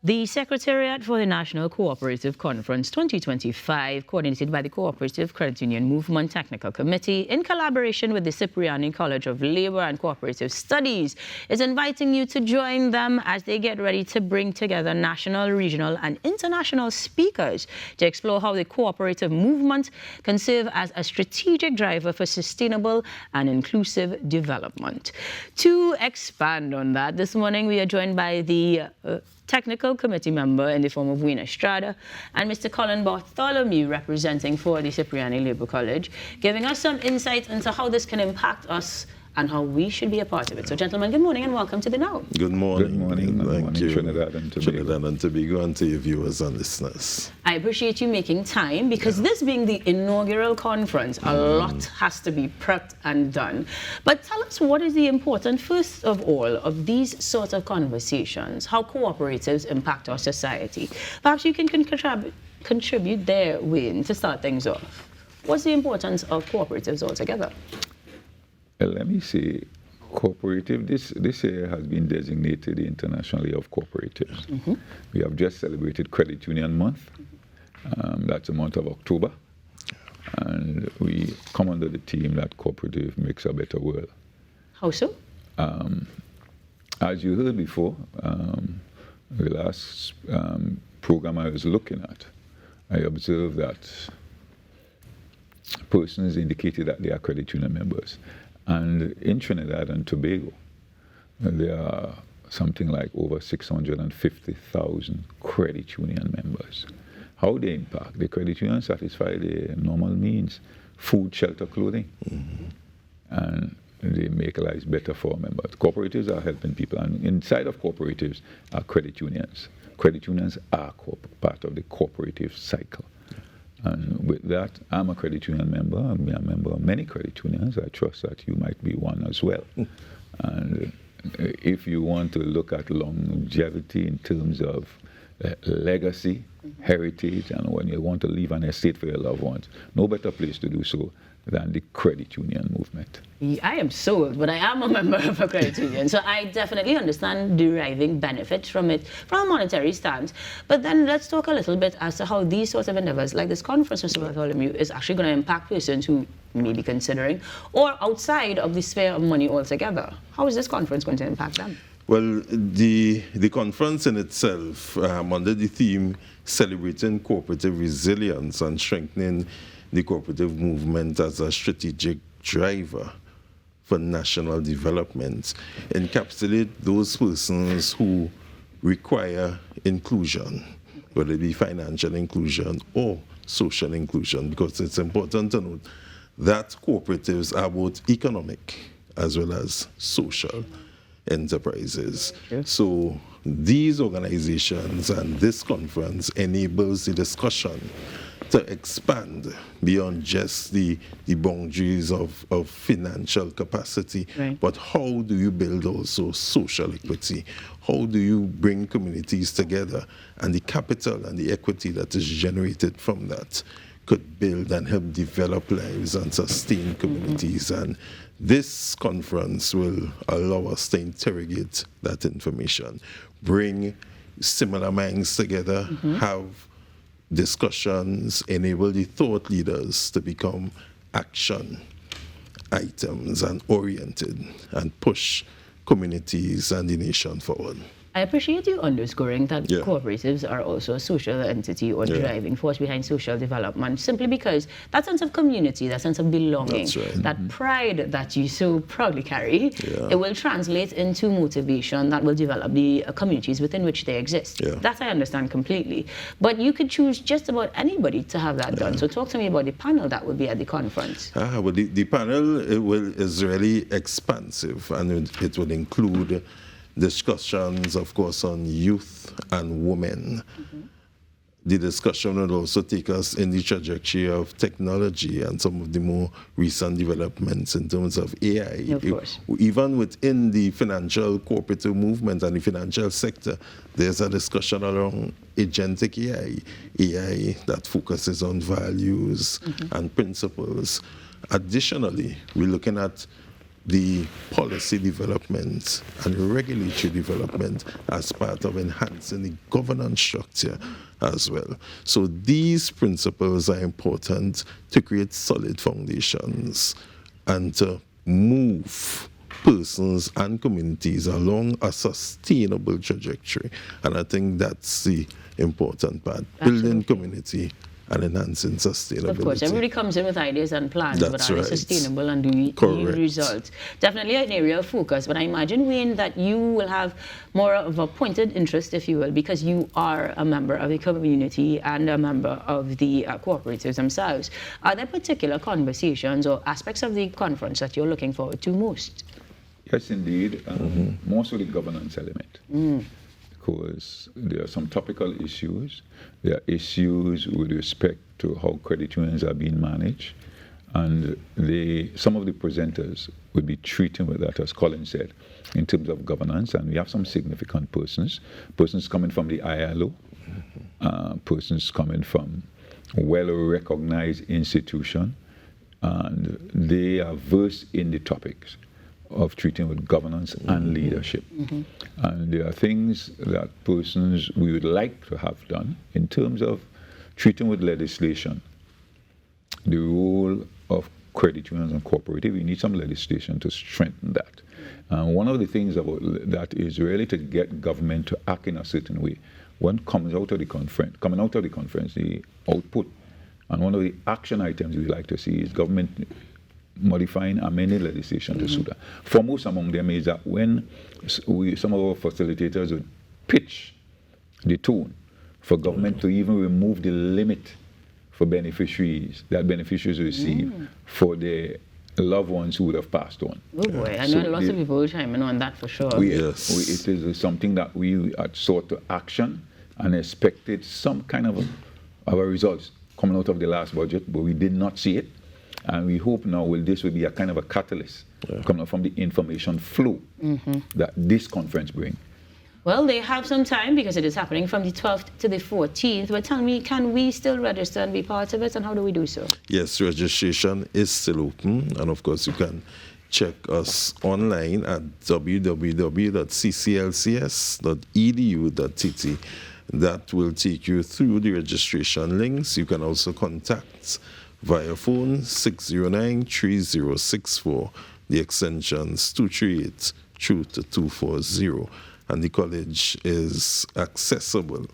The Secretariat for the National Co-operative Conference 2025, coordinated by the Co-operative Credit Union Movement Technical Committee in collaboration with the Cipriani College of Labour and Cooperative Studies, is inviting you to join them as they get ready to bring together national, regional and international speakers to explore how the cooperative movement can serve as a strategic driver for sustainable and inclusive development. To expand on that, this morning we are joined by the technical committee member in the form of Estrada and Mr. Colin Bartholemew, representing for the Cipriani Labour College, giving us some insight into how this can impact us and how we should be a part of it. So, gentlemen, good morning and welcome to the Now. Good morning. Good morning. Thank you. Trinidad and Tobago. Trinidad and Tobago, and to your viewers and listeners. I appreciate you making time because this being the inaugural conference, a lot has to be prepped and done. But tell us, what is the importance, first of all, of these sorts of conversations, how cooperatives impact our society? Perhaps you can contribute there, Wayne, to start things off. What's the importance of cooperatives altogether? Let me say, cooperative, this year has been designated the International Year of Cooperatives. We have just celebrated Credit Union Month. That's the month of October. And we come under the theme that cooperative makes a better world. How so? As you heard before, the last program I was looking at, I observed that persons indicated that they are credit union members. And in Trinidad and Tobago, there are something like over 650,000 credit union members. How they impact? The credit union satisfy their normal needs, food, shelter, clothing, and they make lives better for members. Cooperatives are helping people, and inside of cooperatives are credit unions. Credit unions are part of the cooperative cycle. And with that, I'm a credit union member. I'm a member of many credit unions. I trust that you might be one as well. And if you want to look at longevity in terms of legacy, heritage, and when you want to leave an estate for your loved ones, no better place to do so than the credit union movement. I am sold, but I am a member of a credit union, so I definitely understand deriving benefits from it from a monetary stance. But then let's talk a little bit as to how these sorts of endeavors, like this conference, Mr. Bartholomew, is actually going to impact persons who may be considering or outside of the sphere of money altogether. How is this conference going to impact them? Well, the conference in itself, under the theme Celebrating Cooperative Resilience and Strengthening the Cooperative Movement as a Strategic Driver for National Development, encapsulate those persons who require inclusion, whether it be financial inclusion or social inclusion, because it's important to note that cooperatives are both economic as well as social enterprises. Yes. So these organizations and this conference enables the discussion to expand beyond just the boundaries of financial capacity, right. But how do you build also social equity? How do you bring communities together, and the capital and the equity that is generated from that could build and help develop lives and sustain communities? And this conference will allow us to interrogate that information, bring similar minds together, have discussions, enable the thought leaders to become action items and oriented and push communities and the nation forward. I appreciate you underscoring that cooperatives are also a social entity or driving force behind social development, simply because that sense of community, that sense of belonging, that pride that you so proudly carry, it will translate into motivation that will develop the communities within which they exist. That I understand completely. But you could choose just about anybody to have that done. So talk to me about the panel that will be at the conference. Well, the panel is really expansive, and it will include discussions, of course, on youth and women. The discussion will also take us in the trajectory of technology and some of the more recent developments in terms of AI. Of course. Even within the financial cooperative movement and the financial sector, there's a discussion around agentic AI that focuses on values and principles. Additionally, we're looking at the policy development and regulatory development as part of enhancing the governance structure as well. So these principles are important to create solid foundations and to move persons and communities along a sustainable trajectory. And I think that's the important part, building community and enhancing sustainability. Of course, everybody comes in with ideas and plans, but are they sustainable and do we yield results? Definitely an area of focus, but I imagine, Wayne, that you will have more of a pointed interest, if you will, because you are a member of the community and a member of the cooperatives themselves. Are there particular conversations or aspects of the conference that you're looking forward to most? Yes, indeed. Most of the governance element. Because there are some topical issues. There are issues with respect to how credit unions are being managed. And some of the presenters will be treating with that, as Colin said, in terms of governance. And we have some significant persons coming from the ILO, persons coming from well-recognized institution, and they are versed in the topics of treating with governance and leadership. And there are things that persons we would like to have done in terms of treating with legislation. The role of credit unions and cooperative, we need some legislation to strengthen that. And one of the things about that is really to get government to act in a certain way. When coming out of the conference, the output, and one of the action items we like to see is government modifying amended legislation to suit that. Foremost among them is that when some of our facilitators would pitch the tone for government to even remove the limit for beneficiaries that beneficiaries receive for their loved ones who would have passed on. Oh boy, I know lots of people will chime in on that for sure. It is something that we had sought to action and expected some kind of a results coming out of the last budget, but we did not see it. And we hope now this will be a kind of a catalyst coming up from the information flow that this conference brings. Well, they have some time because it is happening from the 12th to the 14th. But tell me, can we still register and be part of it, and how do we do so? Yes, registration is still open. And of course, you can check us online at www.cclcs.edu.tt. That will take you through the registration links. You can also contact via phone 609-3064, the extensions 238 through to 240. And the college is accessible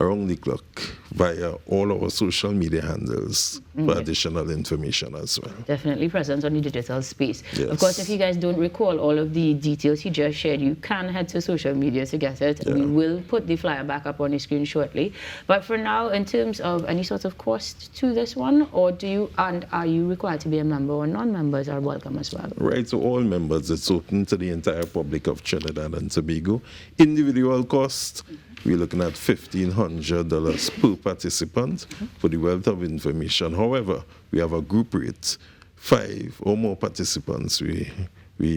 around the clock via all our social media handles for additional information as well. Definitely present on the digital space. Yes. Of course, if you guys don't recall all of the details he just shared, you can head to social media to get it. We will put the flyer back up on the screen shortly. But for now, in terms of any sort of cost to this one, or are you required to be a member, or non-members are welcome as well? Right, so all members, it's open to the entire public of Trinidad and Tobago. Individual cost, we're looking at $1,500 per participant for the wealth of information. However, we have a group rate, 5 or more participants. We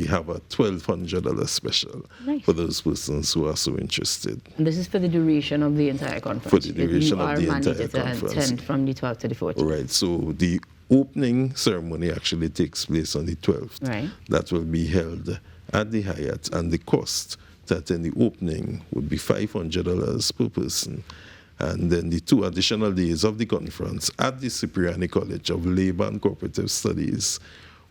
have a $1,200 special for those persons who are so interested. And this is for the duration of the entire conference? For the duration of the entire conference. You are mandated to attend from the 12th to the 14th. Right, so the opening ceremony actually takes place on the 12th. Right. That will be held at the Hyatt, and the cost to attend the opening would be $500 per person. And then the 2 additional days of the conference at the Cipriani College of Labour and Cooperative Studies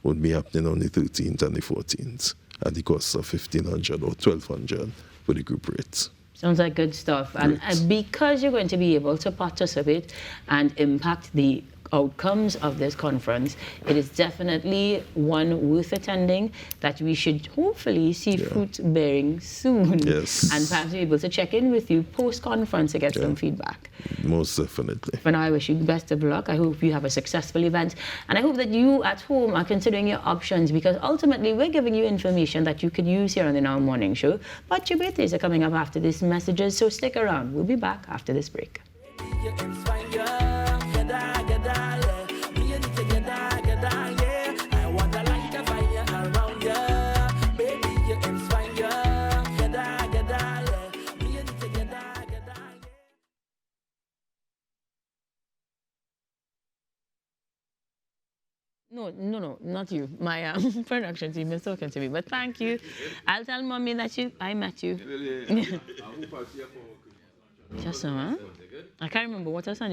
would be happening on the 13th and the 14th at the cost of $1,500 or $1,200 for the group rates. Sounds like good stuff. And because you're going to be able to participate and impact the outcomes of this conference, it is definitely one worth attending that we should hopefully see fruit bearing soon. Yes. And perhaps be able to check in with you post-conference to get some feedback. Most definitely. For now, I wish you the best of luck. I hope you have a successful event. And I hope that you at home are considering your options, because ultimately we're giving you information that you could use here on the Now Morning Show. But your birthdays are coming up after these messages, so stick around. We'll be back after this break. No, not you. My production team is talking to me, but thank you. I'll tell mommy that I met you. Just so, huh? I can't remember what else.